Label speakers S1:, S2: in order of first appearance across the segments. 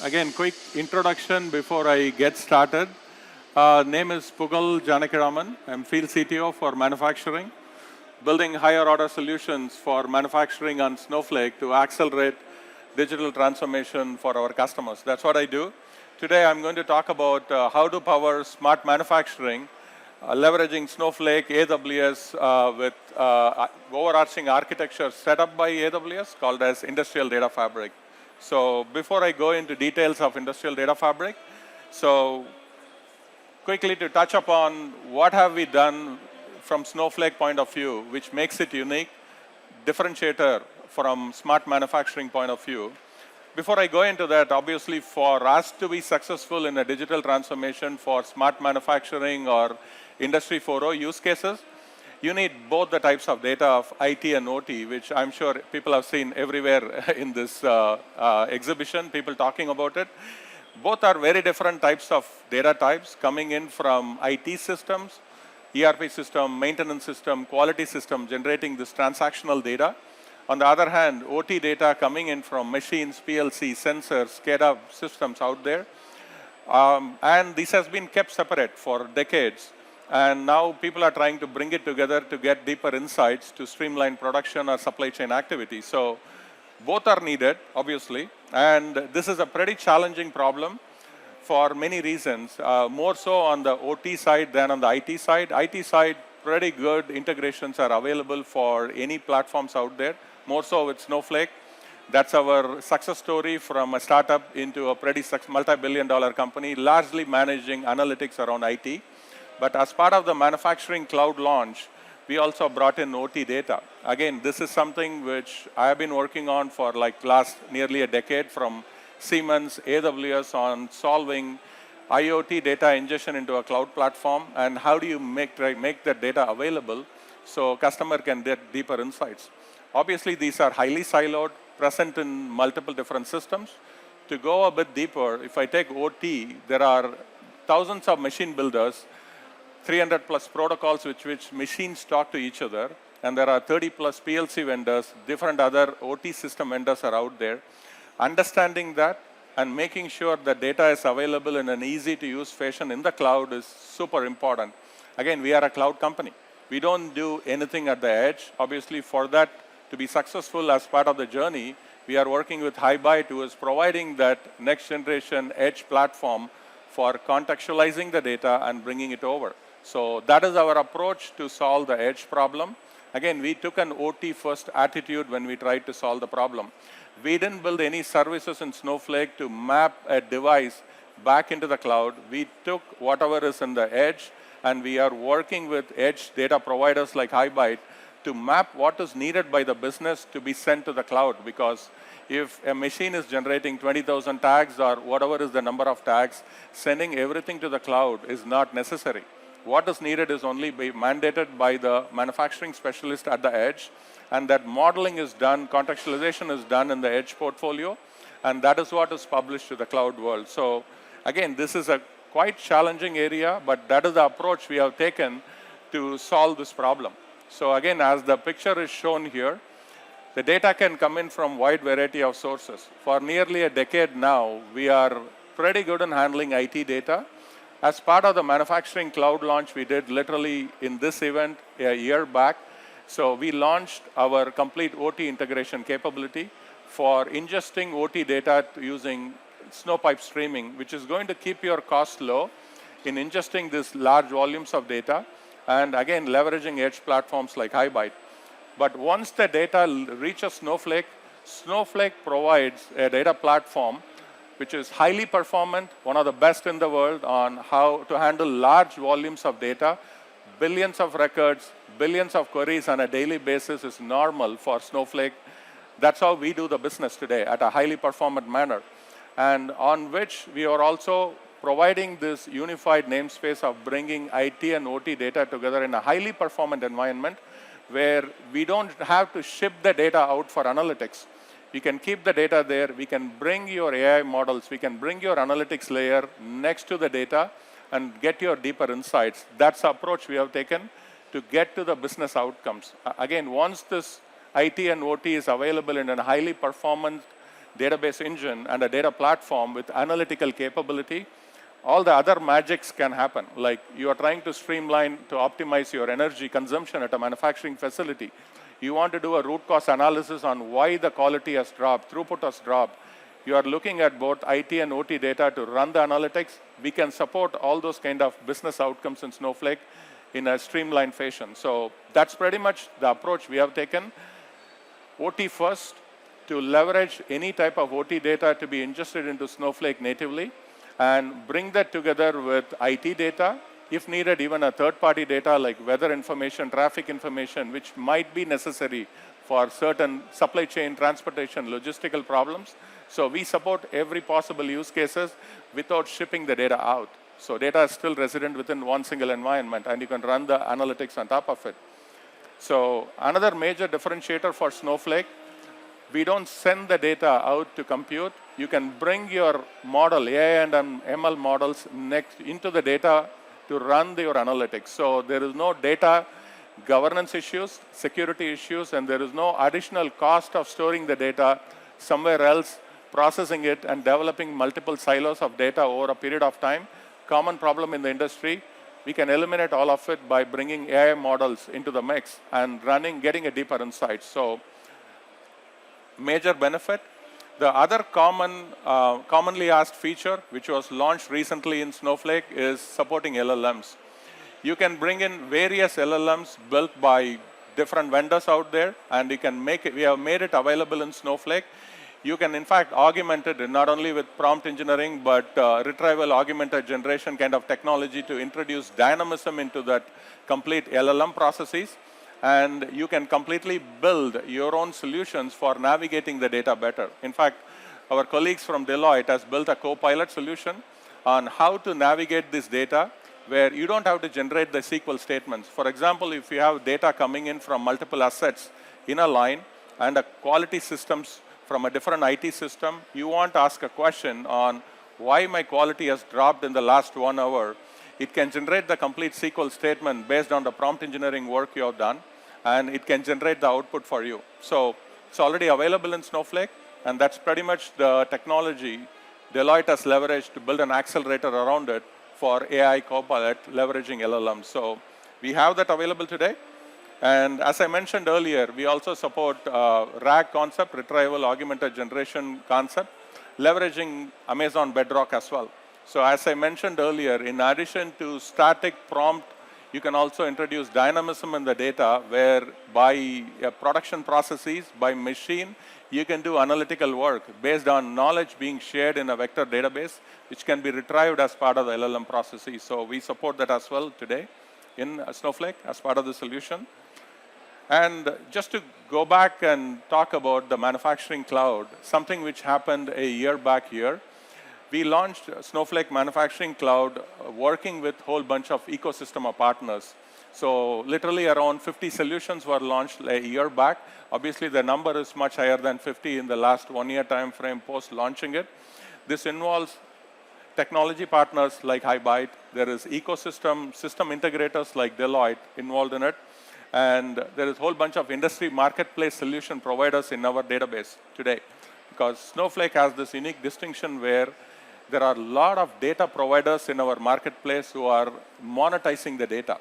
S1: Again, quick introduction before I get started. Name is Pugal Janakiraman. I'm Field CTO for manufacturing, building higher order solutions for manufacturing on Snowflake to accelerate digital transformation for our customers. That's what I do. Today, I'm going to talk about how to power smart manufacturing, leveraging Snowflake, AWS with overarching architecture set up by AWS called as Industrial Data Fabric. So before I go into details of Industrial Data Fabric, so quickly to touch upon what have we done from Snowflake point of view, which makes it unique, differentiator from smart manufacturing point of view. Before I go into that, obviously for us to be successful in a digital transformation for smart manufacturing or Industry 4.0 use cases, you need both the types of data of IT and OT, which I'm sure people have seen everywhere in this exhibition, people talking about it. Both are very different types of data types coming in from IT systems, ERP system, maintenance system, quality system, generating this transactional data. On the other hand, OT data coming in from machines, PLC, sensors, SCADA systems out there. And this has been kept separate for decades. And now people are trying to bring it together to get deeper insights to streamline production or supply chain activity. So both are needed, obviously. And this is a pretty challenging problem for many reasons, more so on the OT side than on the IT side. IT side, pretty good integrations are available for any platforms out there, more so with Snowflake. That's our success story from a startup into a pretty multi-billion-dollar company, largely managing analytics around IT. But as part of the manufacturing cloud launch, we also brought in OT data. Again, this is something which I have been working on for like last nearly a decade from Siemens, AWS on solving IoT data ingestion into a cloud platform and how do you make that data available so customer can get deeper insights. Obviously, these are highly siloed, present in multiple different systems. To go a bit deeper, if I take OT, there are thousands of machine builders, 300 plus protocols which machines talk to each other, and there are 30 plus PLC vendors, different other OT system vendors are out there. Understanding that and making sure that data is available in an easy to use fashion in the cloud is super important. Again, we are a cloud company. We don't do anything at the edge. Obviously, for that to be successful as part of the journey, we are working with HighByte, who is providing that next generation edge platform for contextualizing the data and bringing it over. So that is our approach to solve the edge problem. Again, we took an OT first attitude when we tried to solve the problem. We didn't build any services in Snowflake to map a device back into the cloud. We took whatever is in the edge, and we are working with edge data providers like HighByte to map what is needed by the business to be sent to the cloud. Because if a machine is generating 20,000 tags or whatever is the number of tags, sending everything to the cloud is not necessary. What is needed is only mandated by the manufacturing specialist at the edge, and that modeling is done, contextualization is done in the edge portfolio, and that is what is published to the cloud world. So again, this is a quite challenging area, but that is the approach we have taken to solve this problem. So again, as the picture is shown here, the data can come in from wide variety of sources. For nearly a decade now, we are pretty good in handling IT data. As part of the manufacturing cloud launch we did literally in this event a year back, so we launched our complete OT integration capability for ingesting OT data using Snowpipe streaming, which is going to keep your costs low in ingesting these large volumes of data, and again, leveraging edge platforms like HighByte. But once the data reaches Snowflake, Snowflake provides a data platform which is highly performant, one of the best in the world on how to handle large volumes of data. Billions of records, billions of queries on a daily basis is normal for Snowflake. That's how we do the business today at a highly performant manner. And on which we are also providing this unified namespace of bringing IT and OT data together in a highly performant environment where we don't have to ship the data out for analytics. We can keep the data there. We can bring your AI models. We can bring your analytics layer next to the data and get your deeper insights. That's the approach we have taken to get to the business outcomes. Again, once this IT and OT is available in a highly performant database engine and a data platform with analytical capability, all the other magics can happen. Like you are trying to streamline to optimize your energy consumption at a manufacturing facility. You want to do a root cause analysis on why the quality has dropped, throughput has dropped. You are looking at both IT and OT data to run the analytics. We can support all those kind of business outcomes in Snowflake in a streamlined fashion. So that's pretty much the approach we have taken. OT first, to leverage any type of OT data to be ingested into Snowflake natively, and bring that together with IT data, if needed even a third-party data like weather information, traffic information, which might be necessary for certain supply chain, transportation, logistical problems. So we support every possible use cases without shipping the data out. So data is still resident within one single environment, and you can run the analytics on top of it. So another major differentiator for Snowflake, we don't send the data out to compute. You can bring your model, AI and ML models, next into the data to run your analytics. So there is no data governance issues, security issues, and there is no additional cost of storing the data somewhere else, processing it, and developing multiple silos of data over a period of time. Common problem in the industry. We can eliminate all of it by bringing AI models into the mix and getting a deeper insight. So major benefit. The other commonly asked feature, which was launched recently in Snowflake, is supporting LLMs. You can bring in various LLMs built by different vendors out there, and you can make it. We have made it available in Snowflake. You can, in fact, augment it not only with prompt engineering, but retrieval augmented generation kind of technology to introduce dynamism into that complete LLM processes. And you can completely build your own solutions for navigating the data better. In fact, our colleagues from Deloitte has built a co-pilot solution on how to navigate this data where you don't have to generate the SQL statements. For example, if you have data coming in from multiple assets in a line and a quality systems from a different IT system, you want to ask a question on why my quality has dropped in the last 1 hour. It can generate the complete SQL statement based on the prompt engineering work you have done, and it can generate the output for you. So it's already available in Snowflake, and that's pretty much the technology Deloitte has leveraged to build an accelerator around it for AI Copilot leveraging LLMs. So we have that available today. And as I mentioned earlier, we also support RAG concept, retrieval augmented generation concept, leveraging Amazon Bedrock as well. So as I mentioned earlier, in addition to static prompt, you can also introduce dynamism in the data where by production processes, by machine, you can do analytical work based on knowledge being shared in a vector database, which can be retrieved as part of the LLM processes. So we support that as well today in Snowflake as part of the solution. And just to go back and talk about the manufacturing cloud, something which happened a year back here. We launched Snowflake Manufacturing Cloud working with a whole bunch of ecosystem of partners. So literally around 50 solutions were launched a year back. Obviously, the number is much higher than 50 in the last 1 year time frame post launching it. This involves technology partners like HighByte. There is ecosystem system integrators like Deloitte involved in it. And there is a whole bunch of industry marketplace solution providers in our database today. Because Snowflake has this unique distinction where there are a lot of data providers in our marketplace who are monetizing the data.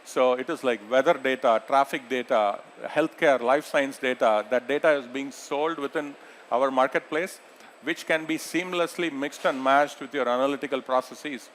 S1: So it is like weather data, traffic data, healthcare, life science data. That data is being sold within our marketplace, which can be seamlessly mixed and matched with your analytical processes.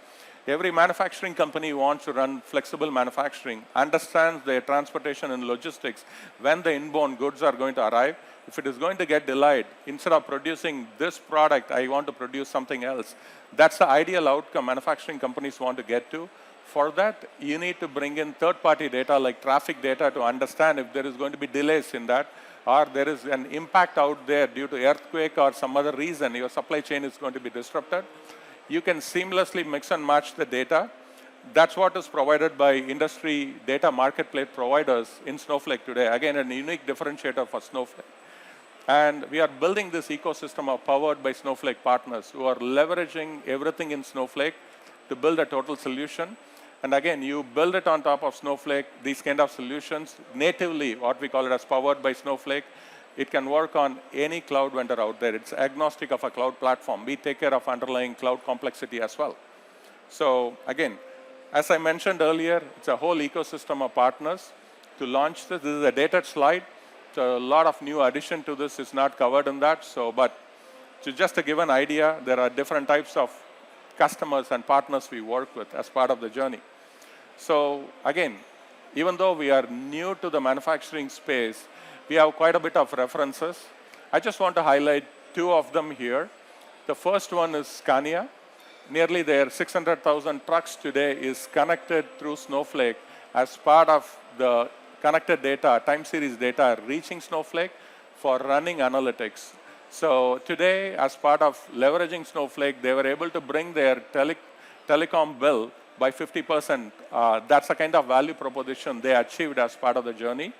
S1: Every manufacturing company wants to run flexible manufacturing, understands their transportation and logistics, when the inbound goods are going to arrive. If it is going to get delayed, instead of producing this product, I want to produce something else. That's the ideal outcome manufacturing companies want to get to. For that, you need to bring in third-party data like traffic data to understand if there is going to be delays in that, or there is an impact out there due to earthquake or some other reason, your supply chain is going to be disrupted. You can seamlessly mix and match the data. That's what is provided by industry data marketplace providers in Snowflake today. Again, a unique differentiator for Snowflake. And we are building this ecosystem powered by Snowflake partners who are leveraging everything in Snowflake to build a total solution. And again, you build it on top of Snowflake, these kind of solutions natively, what we call it as powered by Snowflake, It can work on any cloud vendor out there. It's agnostic of a cloud platform. We take care of underlying cloud complexity as well. So again, as I mentioned earlier, it's a whole ecosystem of partners. To launch this is a dated slide. So a lot of new addition to this is not covered in that. So, but just to give an idea, there are different types of customers and partners we work with as part of the journey. So again, even though we are new to the manufacturing space, we have quite a bit of references. I just want to highlight two of them here. The first one is Scania. Nearly their 600,000 trucks today is connected through Snowflake as part of the connected data, time series data reaching Snowflake for running analytics. So today, as part of leveraging Snowflake, they were able to bring their telecom bill by 50%. That's the kind of value proposition they achieved as part of the journey.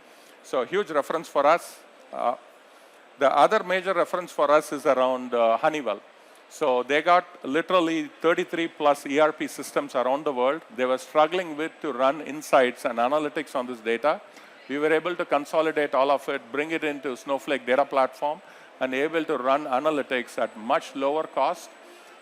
S1: So huge reference for us. The other major reference for us is around Honeywell. So they got literally 33 plus ERP systems around the world. They were struggling to run insights and analytics on this data. We were able to consolidate all of it, bring it into Snowflake data platform, and able to run analytics at much lower cost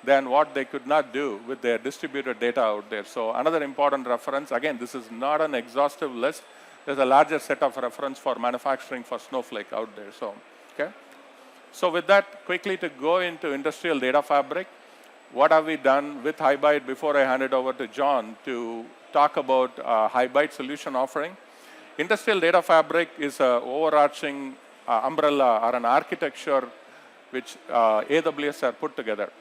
S1: than what they could not do with their distributed data out there. So another important reference, again, this is not an exhaustive list. There's a larger set of reference for manufacturing for Snowflake out there. So, okay. So with that, quickly to go into industrial data fabric, what have we done with HighByte before I hand it over to John to talk about HighByte solution offering. Industrial data fabric is an overarching umbrella or an architecture which AWS have put together,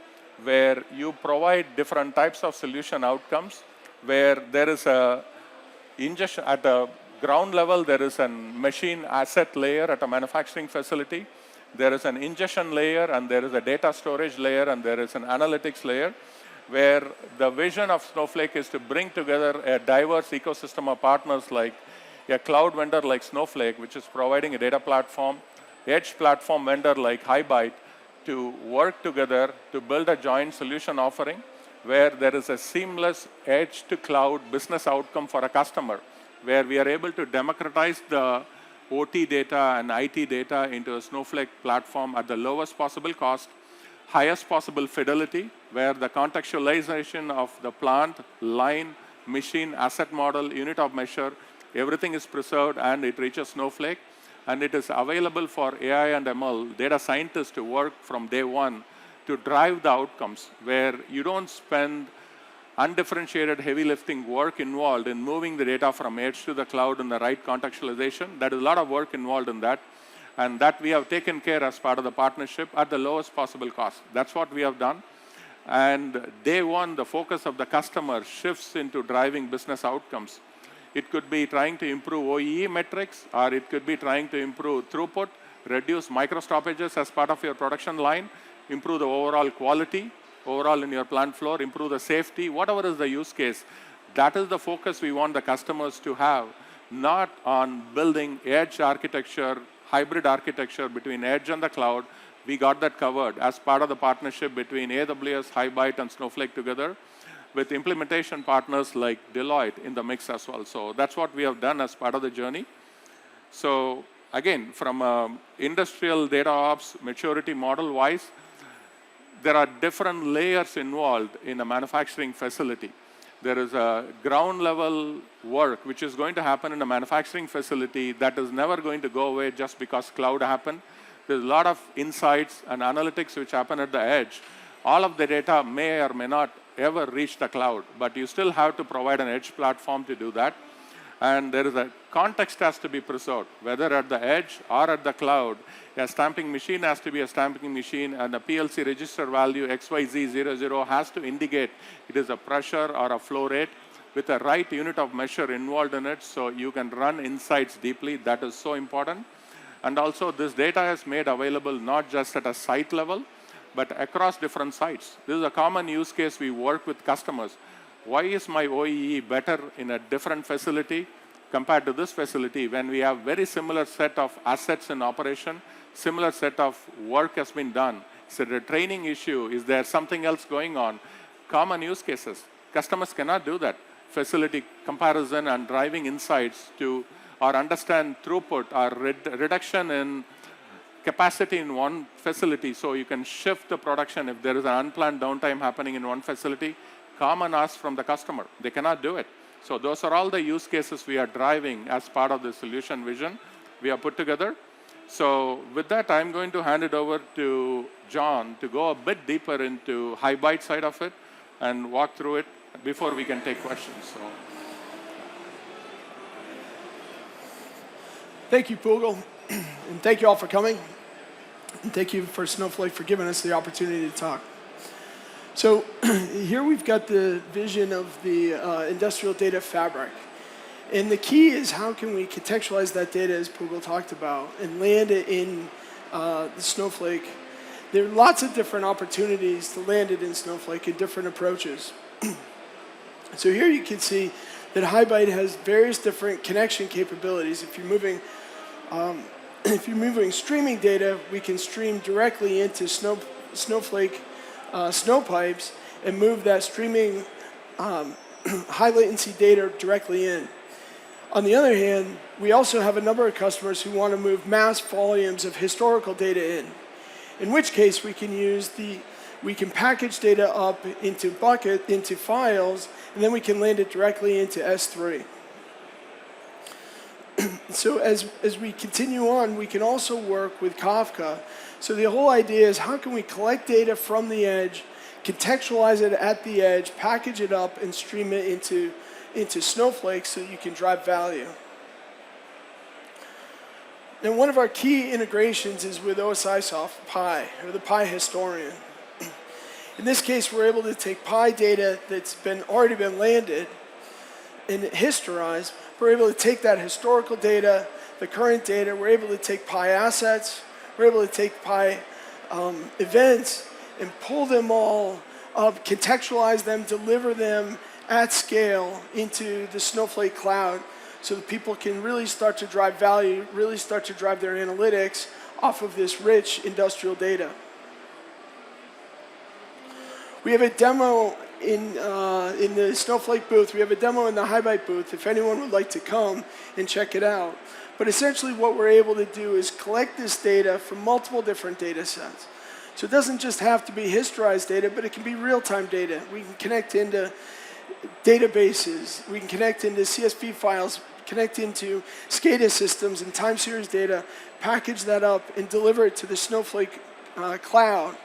S1: where you provide different types of solution outcomes, where there is a ingestion at a ground level, there is a machine asset layer at a manufacturing facility. There is an ingestion layer, and there is a data storage layer, and there is an analytics layer, where the vision of Snowflake is to bring together a diverse ecosystem of partners like a cloud vendor like Snowflake, which is providing a data platform, edge platform vendor like HighByte, to work together to build a joint solution offering where there is a seamless edge to cloud business outcome for a customer, where we are able to democratize the OT data and IT data into a Snowflake platform at the lowest possible cost, highest possible fidelity, where the contextualization of the plant, line, machine, asset model, unit of measure, everything is preserved and it reaches Snowflake. And it is available for AI and ML data scientists to work from day one to drive the outcomes, where you don't spend undifferentiated heavy lifting work involved in moving the data from edge to the cloud in the right contextualization. There is a lot of work involved in that, and that we have taken care as part of the partnership at the lowest possible cost. That's what we have done. And day one, the focus of the customer shifts into driving business outcomes. It could be trying to improve OEE metrics, or it could be trying to improve throughput, reduce micro stoppages as part of your production line, improve the overall quality, overall in your plant floor, improve the safety, whatever is the use case. That is the focus we want the customers to have, not on building edge architecture, hybrid architecture between edge and the cloud. We got that covered as part of the partnership between AWS, HighByte, and Snowflake together, with implementation partners like Deloitte in the mix as well. So that's what we have done as part of the journey. So again, from industrial data ops maturity model wise, there are different layers involved in a manufacturing facility. There is a ground level work which is going to happen in a manufacturing facility that is never going to go away just because cloud happened. There's a lot of insights and analytics which happen at the edge. All of the data may or may not ever reach the cloud, but you still have to provide an edge platform to do that. And there is a context has to be preserved, whether at the edge or at the cloud. A stamping machine has to be a stamping machine, and a PLC register value XYZ00 has to indicate it is a pressure or a flow rate with the right unit of measure involved in it, so you can run insights deeply. That is so important. And also, this data is made available not just at a site level, but across different sites. This is a common use case we work with customers. Why is my OEE better in a different facility compared to this facility when we have very similar set of assets in operation, similar set of work has been done? Is it a training issue? Is there something else going on? Common use cases. Customers cannot do that. Facility comparison and driving insights to or understand throughput or reduction in capacity in one facility so you can shift the production. If there is an unplanned downtime happening in one facility, come and ask from the customer. They cannot do it. So those are all the use cases we are driving as part of the solution vision we have put together. So with that, I'm going to hand it over to John to go a bit deeper into HighByte side of it and walk through it before we can take questions. So.
S2: Thank you, Pugal, and thank you all for coming. And thank you for Snowflake for giving us the opportunity to talk. So here we've got the vision of the industrial data fabric. And the key is how can we contextualize that data, as Pugal talked about, and land it in the Snowflake. There are lots of different opportunities to land it in Snowflake and different approaches. So here you can see that HighByte has various different connection capabilities. If you're moving streaming data, we can stream directly into Snowflake Snowpipes and move that streaming high latency data directly in. On the other hand, we also have a number of customers who want to move mass volumes of historical data in which case we can package data up into files, and then we can land it directly into S3. So as we continue on, we can also work with Kafka. So the whole idea is how can we collect data from the edge, contextualize it at the edge, package it up, and stream it into Snowflake so you can drive value. And one of our key integrations is with OSIsoft Pi, or the Pi Historian. In this case, we're able to take Pi data that's already been landed and historized. We're able to take that historical data, the current data, we're able to take Pi assets, we're able to take Pi events and pull them all up, contextualize them, deliver them at scale into the Snowflake cloud so that people can really start to drive value, really start to drive their analytics off of this rich industrial data. We have a demo in the Snowflake booth. We have a demo in the HighByte booth if anyone would like to come and check it out. But essentially what we're able to do is collect this data from multiple different data sets. So it doesn't just have to be historized data, but it can be real-time data. We can connect into databases. We can connect into CSV files, connect into SCADA systems and time series data, package that up, and deliver it to the Snowflake cloud,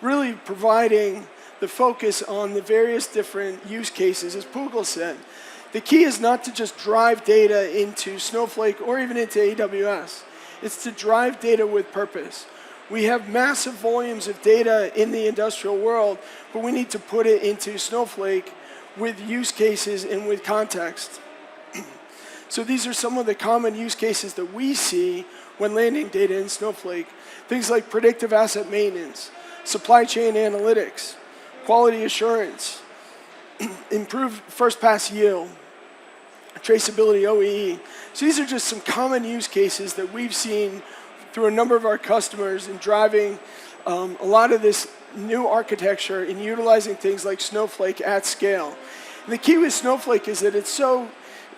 S2: really providing the focus on the various different use cases, as Pugal said. The key is not to just drive data into Snowflake or even into AWS. It's to drive data with purpose. We have massive volumes of data in the industrial world, but we need to put it into Snowflake with use cases and with context. So these are some of the common use cases that we see when landing data in Snowflake. Things like predictive asset maintenance, supply chain analytics, quality assurance, improved first pass yield, traceability OEE. So these are just some common use cases that we've seen through a number of our customers in driving a lot of this new architecture and utilizing things like Snowflake at scale. And the key with Snowflake is that it's so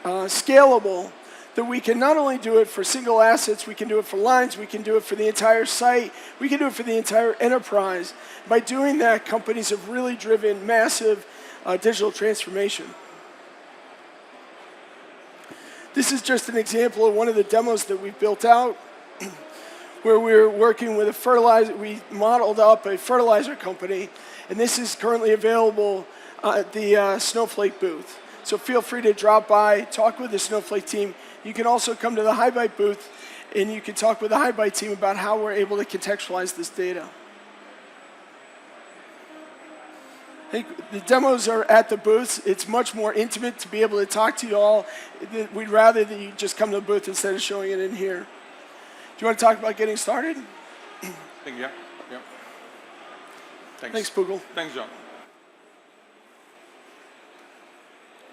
S2: scalable that we can not only do it for single assets, we can do it for lines, we can do it for the entire site, we can do it for the entire enterprise. By doing that, companies have really driven massive digital transformation. This is just an example of one of the demos that we've built out where we're working with a fertilizer. We modeled up a fertilizer company, and this is currently available at the Snowflake booth. So feel free to drop by, talk with the Snowflake team. You can also come to the HighByte booth, and you can talk with the HighByte team about how we're able to contextualize this data. I think the demos are at the booths. It's much more intimate to be able to talk to you all. We'd rather that you just come to the booth instead of showing it in here. Do you want to talk about getting started?
S1: Yeah.
S2: Thanks, Pugal.
S1: Thanks, John.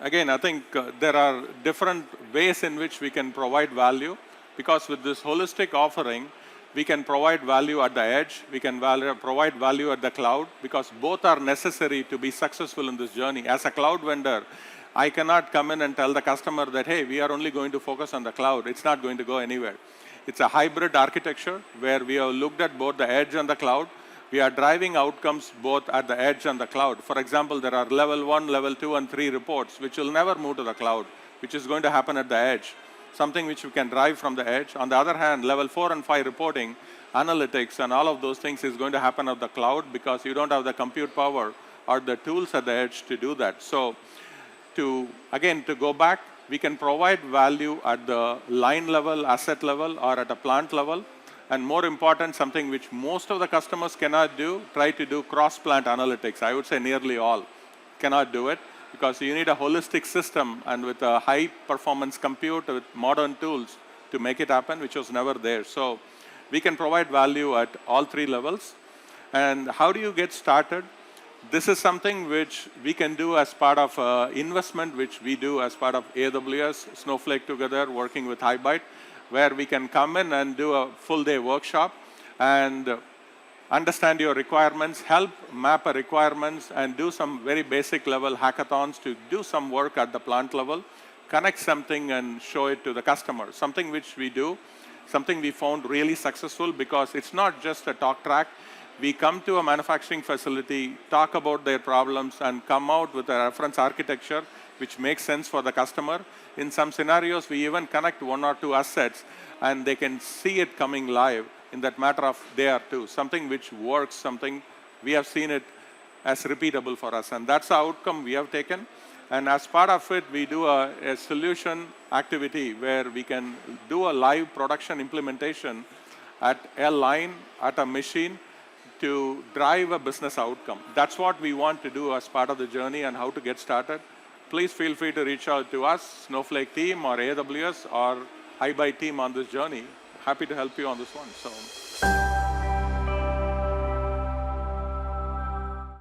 S1: Again, I think there are different ways in which we can provide value, because with this holistic offering, we can provide value at the edge, we can provide value at the cloud, because both are necessary to be successful in this journey. As a cloud vendor, I cannot come in and tell the customer that, hey, we are only going to focus on the cloud. It's not going to go anywhere. It's a hybrid architecture where we have looked at both the edge and the cloud. We are driving outcomes both at the edge and the cloud. For example, there are level 1, level 2, and 3 reports, which will never move to the cloud, which is going to happen at the edge, something which you can drive from the edge. On the other hand, level 4 and 5 reporting, analytics, and all of those things is going to happen at the cloud because you don't have the compute power or the tools at the edge to do that. So to go back, we can provide value at the line level, asset level, or at a plant level. And more important, something which most of the customers cannot do, try to do cross-plant analytics. I would say nearly all cannot do it because you need a holistic system and with a high-performance compute with modern tools to make it happen, which was never there. So we can provide value at all 3 levels. And how do you get started? This is something which we can do as part of investment, which we do as part of AWS, Snowflake together, working with HighByte, where we can come in and do a full-day workshop and understand your requirements, help map our requirements, and do some very basic level hackathons to do some work at the plant level, connect something and show it to the customer, something which we do, something we found really successful because it's not just a talk track. We come to a manufacturing facility, talk about their problems, and come out with a reference architecture which makes sense for the customer. In some scenarios, we even connect 1 or 2 assets, and they can see it coming live in that matter of day or two, something which works, something we have seen it as repeatable for us. And that's the outcome we have taken. And as part of it, we do a solution activity where we can do a live production implementation at a line, at a machine, to drive a business outcome. That's what we want to do as part of the journey and how to get started. Please feel free to reach out to us, Snowflake team or AWS or HighByte team on this journey. Happy to help you on this one. So.